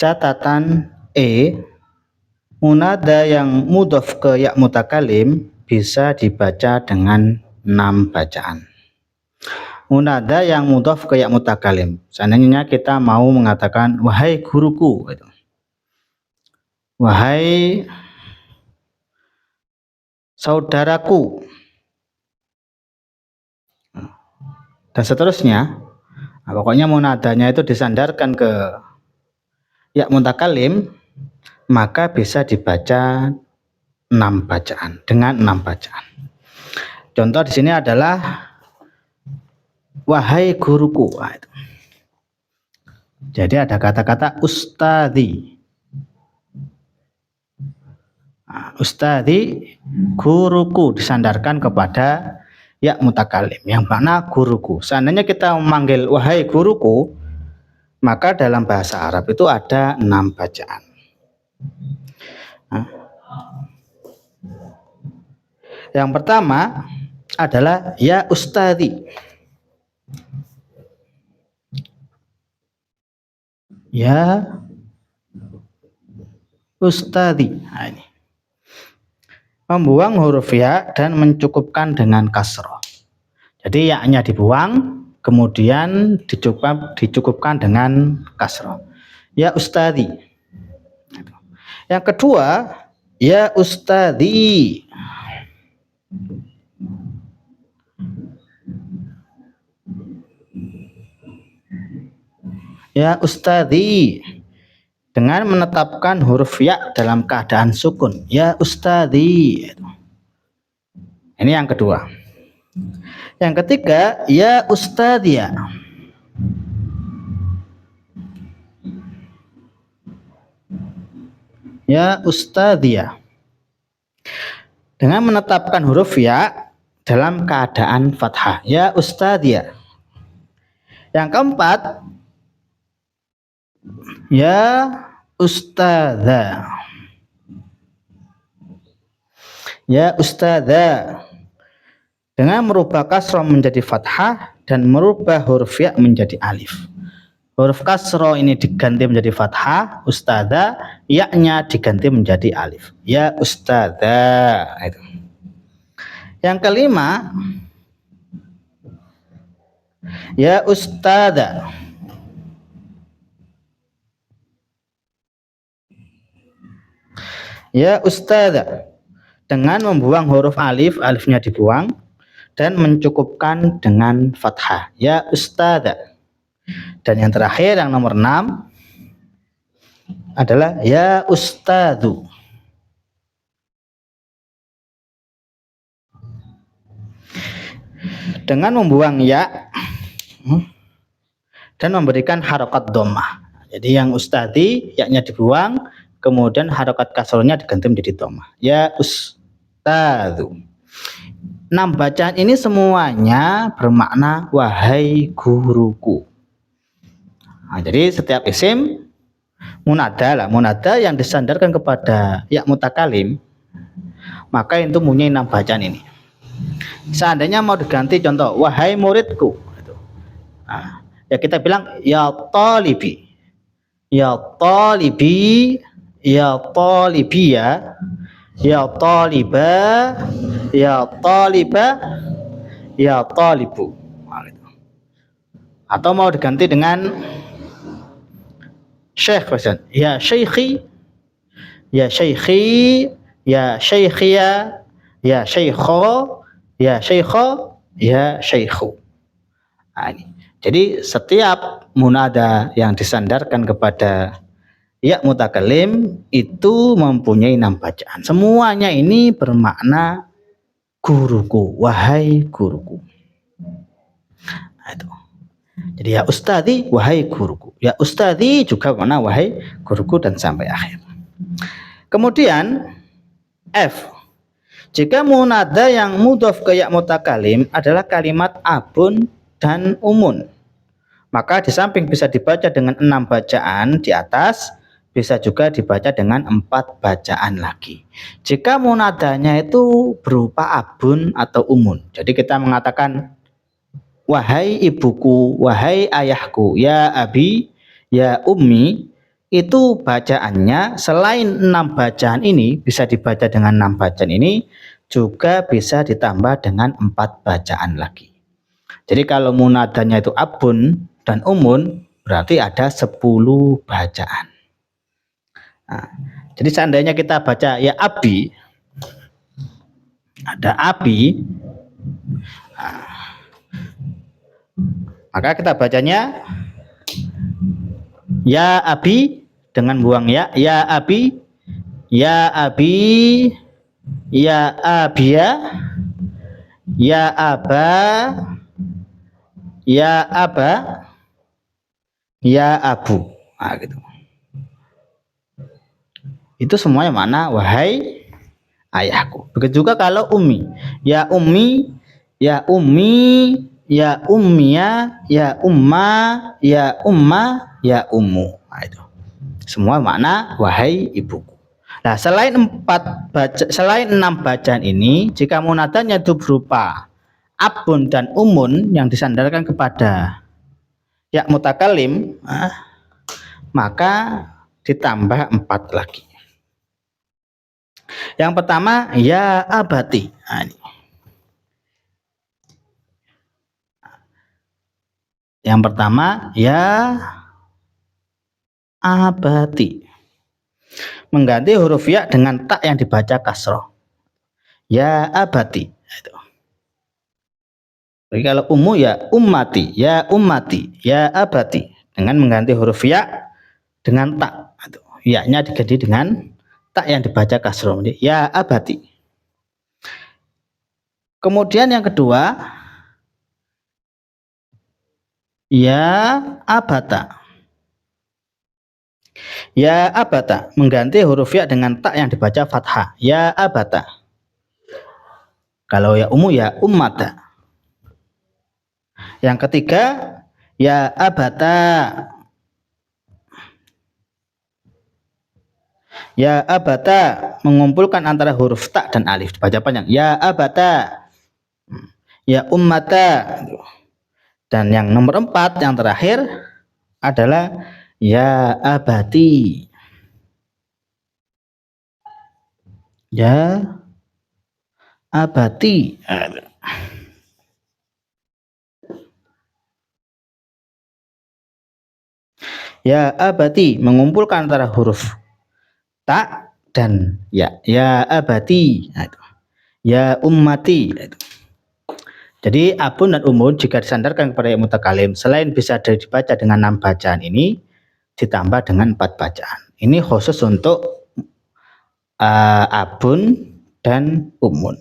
Catatan E, munada yang mudhof ke ya mutakalim bisa dibaca dengan 6 bacaan. Munada yang mudhof ke ya mutakalim, seandainya kita mau mengatakan wahai guruku, wahai saudaraku, dan seterusnya. Pokoknya munadanya itu disandarkan ke ya mutakalim, maka bisa dibaca 6 bacaan, dengan 6 bacaan. Contoh di sini adalah wahai guruku. Jadi ada kata-kata ustadzi. Ustadzi, guruku, disandarkan kepada ya mutakalim yang mana guruku. Seandainya kita memanggil wahai guruku, maka dalam bahasa Arab itu ada 6 bacaan. Yang pertama adalah ya ustadzi. Ya ustadzi. Ini membuang huruf ya dan mencukupkan dengan kasroh. Jadi ya-nya dibuang, kemudian dicukupkan dengan kasroh. Ya ustadzi. Yang kedua, ya ustadzi. Ya ustadzi, dengan menetapkan huruf ya dalam keadaan sukun. Ya ustadzi. Ini yang kedua. Yang ketiga, ya ustadzia. Ya ustadzia, dengan menetapkan huruf ya dalam keadaan fathah. Ya ustadzia. Yang keempat, ya ustadza. Ya ustadza, dengan merubah kasroh menjadi fathah dan merubah huruf ya menjadi alif. Huruf kasroh ini diganti menjadi fathah, ustadza, ya-nya diganti menjadi alif. Ya ustadza. Yang kelima, ya ustadza. Ya ustadza, dengan membuang huruf alif, alifnya dibuang dan mencukupkan dengan fathah. Ya ustadza. Dan yang terakhir, yang nomor 6 adalah ya ustadzu. Dengan membuang ya dan memberikan harokat dhammah. Jadi yang ustadzi, ya-nya dibuang, kemudian harokat kasrohnya diganti menjadi dhammah. Ya ustadzu. 6 bacaan ini semuanya bermakna wahai guruku. Jadi setiap isim munada yang disandarkan kepada ya mutakalim, maka itu punya 6 bacaan ini. Seandainya mau diganti contoh wahai muridku, ya kita bilang ya talibi. Ya talibi, ya talibia, ya taliba, ya taliba, ya talibu. Atau mau diganti dengan syekh, ya syekhi, ya syekhi, ya syekhia, ya syekho, ya syekho, ya syekhu. Jadi setiap munada yang disandarkan kepada ya mutakalim itu mempunyai 6 bacaan. Semuanya ini bermakna guruku, wahai guruku. Jadi ya ustadzi, wahai guruku. Ya ustadzi juga mana wahai guruku, dan sampai akhir. Kemudian F, jika munada yang mudhof ke ya mutakalim adalah kalimat abun dan umun, maka di samping bisa dibaca dengan 6 bacaan di atas, bisa juga dibaca dengan 4 bacaan lagi. Jika munadanya itu berupa abun atau umun, jadi kita mengatakan wahai ibuku, wahai ayahku, ya abi, ya ummi, itu bacaannya selain 6 bacaan ini bisa dibaca dengan 6 bacaan ini juga bisa ditambah dengan 4 bacaan lagi. Jadi kalau munadanya itu abun dan umun berarti ada 10 bacaan. Nah, jadi seandainya kita baca ya abi, ada abi, nah, maka kita bacanya ya abi dengan buang ya abi, ya abi, ya abia, ya aba, ya aba, ya abu. Nah, gitu. Itu semuanya mana? Wahai ayahku. Begitu juga kalau ummi. Ya ummi, ya ummi, ya ummiya, ya umma, ya umma, ya ummu. Nah, itu. Semua makna wahai ibuku. Nah, selain 6 bacaan ini, jika munadanya itu berupa abun dan umun yang disandarkan kepada ya mutakalim, maka ditambah 4 lagi. Yang pertama ya abati. Nah, ini. Yang pertama ya abati. Mengganti huruf ya dengan tak yang dibaca kasroh. Ya abati. Itu. Jadi kalau ummu ya ummati, ya ummati, ya abati. Dengan mengganti huruf ya dengan tak. Ya-nya diganti dengan tak yang dibaca kasroh. Ya abati. Kemudian yang kedua ya abata. Ya abata mengganti huruf ya dengan tak yang dibaca fathah. Ya abata. Kalau ya ummu ya ummata. Yang ketiga ya abata. Ya abata mengumpulkan antara huruf tak dan alif dibaca panjang. Ya abata. Ya ummata. Dan yang nomor 4 yang terakhir adalah ya abati. Ya abati. Ya abati mengumpulkan antara huruf tak dan ya. Ya abati. Ya ummati. Jadi abun dan umun jika disandarkan kepada yang mutakalim selain bisa dibaca dengan 6 bacaan ini ditambah dengan 4 bacaan. Ini khusus untuk abun dan umun.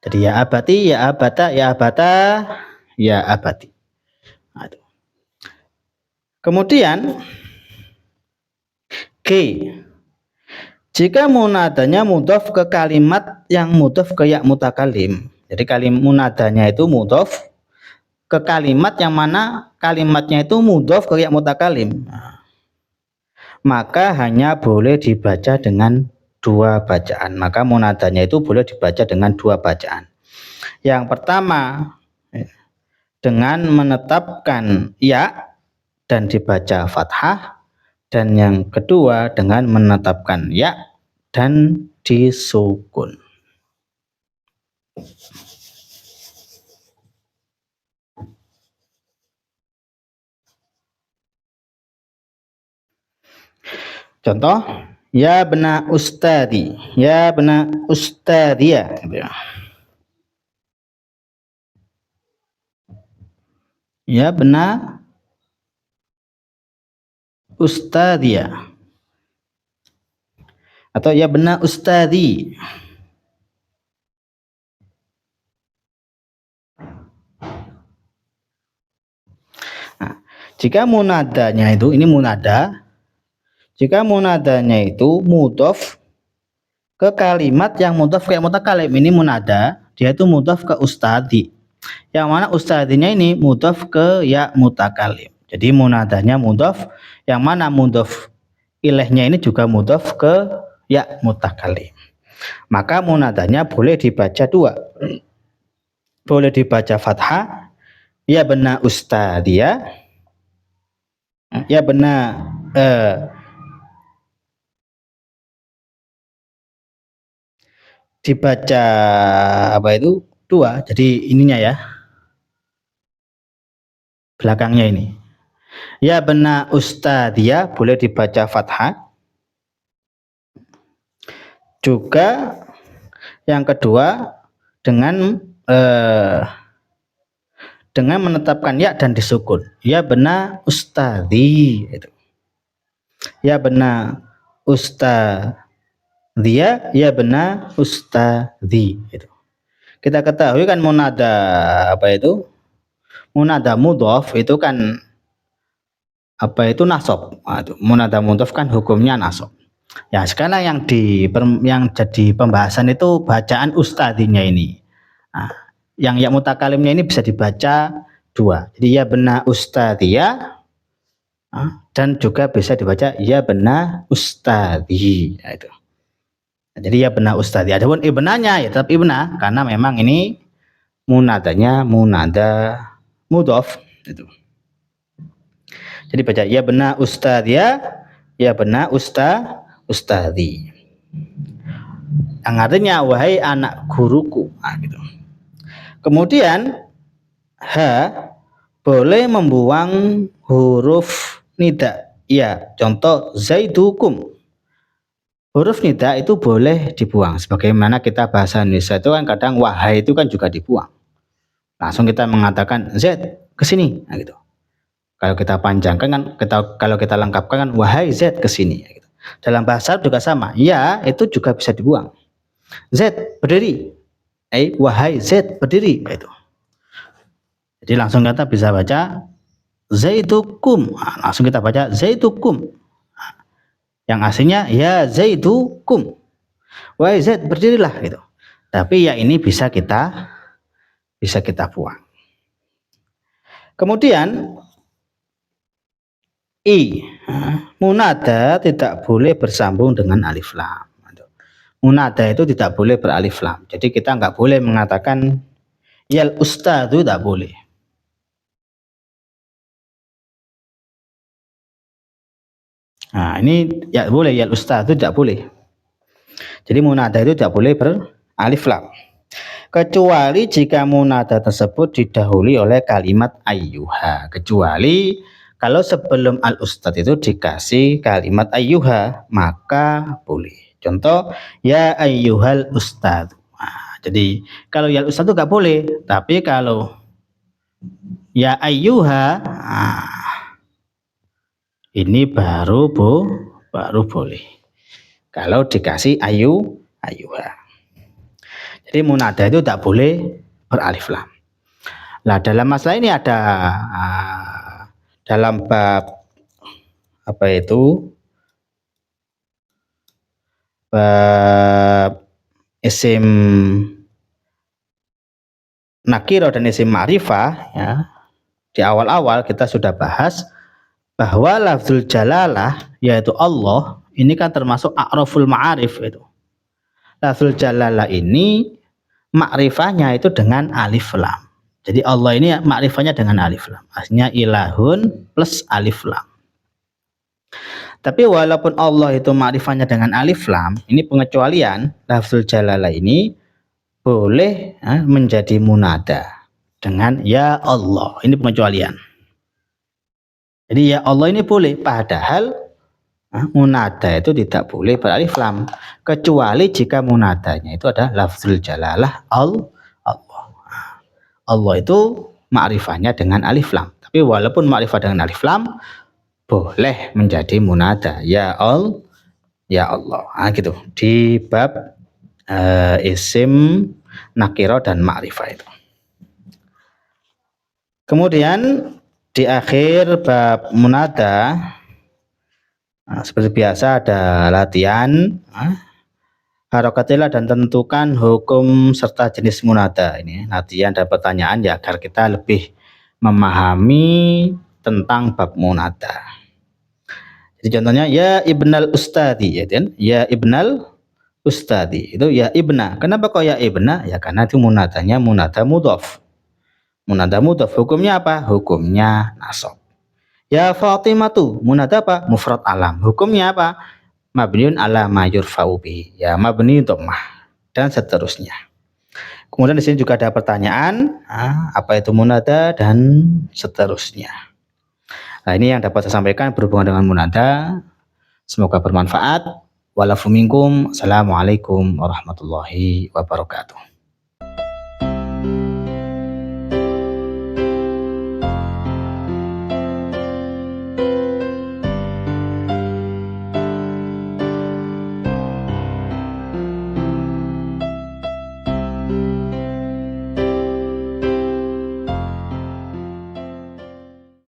Jadi ya abati, ya abata, ya abata, ya abati. Kemudian G. Jika munadanya mudhof ke kalimat yang mudhof ke ya mutakalim. Jadi kalimat munadanya itu mudhof ke kalimat yang mana kalimatnya itu mudhof ke ya mutakalim. Maka hanya boleh dibaca dengan 2 bacaan. Maka munadanya itu boleh dibaca dengan 2 bacaan. Yang pertama dengan menetapkan ya dan dibaca fathah, dan yang kedua dengan menetapkan ya dan disukun. Contoh, ya bena ustadi, ya bena ustadia. Ya bena ustadia. Atau ya bena ustadi. Nah, jika munadanya itu, ini munada. Jika munadanya itu mudhof ke kalimat yang mudhof ke mutakalim, ini munada, dia itu mudhof ke ustadi. Yang mana ustadinya ini mudhof ke ya mutakalim. Jadi munadanya mudhof, yang mana mudhof ilaihnya ini juga mudhof ke ya mutakalim. Maka munadanya boleh dibaca 2. Boleh dibaca fathah, ya bena ustadia, ya bena dibaca apa itu dua, jadi ininya ya belakangnya ini ya bena ustadzia boleh dibaca fathah. Juga yang kedua dengan menetapkan ya dan disukun ya bena ustadzi itu ya bena ustadzia ya bena ustadzi itu. Kita ketahui kan munada apa itu munada mudhof itu kan apa itu nasab. Munada mudhof kan hukumnya nasab. Ya sekarang yang jadi pembahasan itu bacaan ustadzinya ini. Nah, yang ya mutakalimnya ini bisa dibaca dua. Jadi ya bena ustadzia dan juga bisa dibaca ya bena ustadzi. Nah, itu. Jadi ya bena ustadzi. Adapun ibnanya ya tetap ibna karena memang ini munadanya munada mudhof itu. Jadi baca ya bena ustadzia ya bena ustadzi. Yang artinya wahai anak guruku. Nah, gitu. Kemudian h boleh membuang huruf nida. Ya, contoh zaidukum. Huruf nida itu boleh dibuang. Sebagaimana kita bahasa Indonesia itu kan kadang wahai itu kan juga dibuang. Langsung kita mengatakan Z kesini. Nah, gitu. Kalau kita panjangkan kan, kalau kita lengkapkan kan wahai Z kesini. Gitu. Dalam bahasa juga sama. Ya itu juga bisa dibuang. Z berdiri. Wahai Z berdiri. Gitu. Jadi langsung kita bisa baca zaitukum. Nah, langsung kita baca zaitukum. Yang aslinya ya zaitukum. Wahai Z berdirilah gitu. Tapi ya ini bisa kita buang. Kemudian munada tidak boleh bersambung dengan alif lam. Munada itu tidak boleh beralif lam. Jadi kita nggak boleh mengatakan yal ustadzu, tidak boleh. Nah ini ya boleh yal ustadzu tidak boleh. Jadi munada itu tidak boleh beralif lam. Kecuali jika munada tersebut didahului oleh kalimat ayyuha. Kecuali kalau sebelum al ustadz itu dikasih kalimat ayyuha, maka boleh. Contoh ya ayyuhal ustadz. Nah, jadi kalau ya ustadz itu nggak boleh, tapi kalau ya ayyuha, ini baru boleh. Kalau dikasih ayyuha. Jadi munada itu tak boleh beralif lam. Nah dalam masalah ini ada dalam bab apa itu bab isim nakiro dan isim ma'rifah ya. Di awal-awal kita sudah bahas bahwa lafzul jalalah yaitu Allah ini kan termasuk a'raful ma'arif itu. Lafzul jalalah ini makrifahnya itu dengan alif lam. Jadi Allah ini makrifahnya dengan alif lam. Artinya ilahun plus alif lam. Tapi walaupun Allah itu makrifahnya dengan alif lam, ini pengecualian lafzul jalalah ini boleh menjadi munada dengan ya Allah. Ini pengecualian. Jadi ya Allah ini boleh, padahal munada itu tidak boleh beralif lam kecuali jika munadanya itu adalah lafzul jalalah Allah. Allah itu makrifahnya dengan alif lam. Tapi walaupun makrifah dengan alif lam boleh menjadi munada ya Allah. Nah, gitu. Di bab isim nakiro dan makrifah itu. Kemudian di akhir bab munada seperti biasa ada latihan harokatilah dan tentukan hukum serta jenis munada. Ini latihan dan pertanyaan ya agar kita lebih memahami tentang bab munada. Jadi contohnya ya ibnal ustadi ya kan? Ya ibnal ustadi itu ya ibna. Kenapa kok ya ibna? Ya karena itu munadanya munada mudhof. Munada mudhof hukumnya apa? Hukumnya nasab. Ya Fatimatu, munada apa? Mufrad alam. Hukumnya apa? Mabniun ala ma yurfa'u bihi. Ya mabni dhammah dan seterusnya. Kemudian di sini juga ada pertanyaan, apa itu munada dan seterusnya. Nah, ini yang dapat saya sampaikan berhubungan dengan munada. Semoga bermanfaat. Walafu minkum. Assalamualaikum warahmatullahi wabarakatuh.